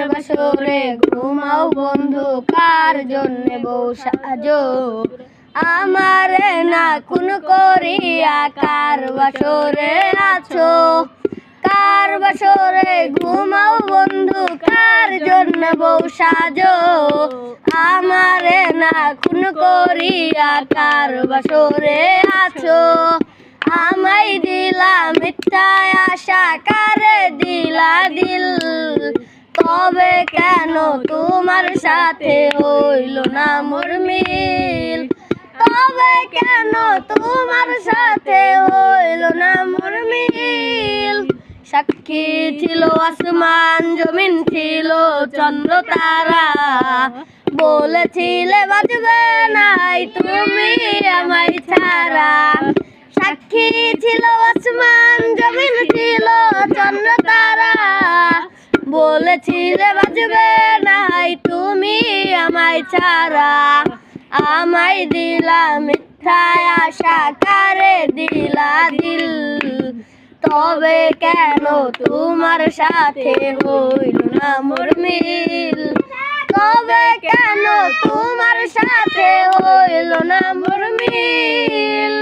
বাসরে ঘুমাও বন্ধু কার জন্যে বউ সাজো আমারে না খুন করিয়া কার বাসরে আছো কার বাসরে ঘুমাও বন্ধু কার জন্য বউ সাজো আমারে না খুন করিয়া কার বাসরে আছো আমায় দিলা মিথ্যা আশা কারে দিলা দিল তবে কেন তোমার সাথে হইল না মোর মিল তবে কেন তোমার সাথে হইল না মোর মিল সাক্ষী ছিল আসমান জমিন ছিল চন্দ্র তারা বলেছিলে বাজবে নাই তুমি আমায় ছাড়া সাক্ষী ছিল আসমান জমিন ছিল চন্দ্র তারা বলেছিলে বাজবে নাই তুমি আমায় ছাড়া আমায় দিলা মিথ্যা আশা কারে দিলা দিল তবে কেন তোমার সাথে হইল না মোর মিল তবে কেন তোমার সাথে হইল না মোর মিল।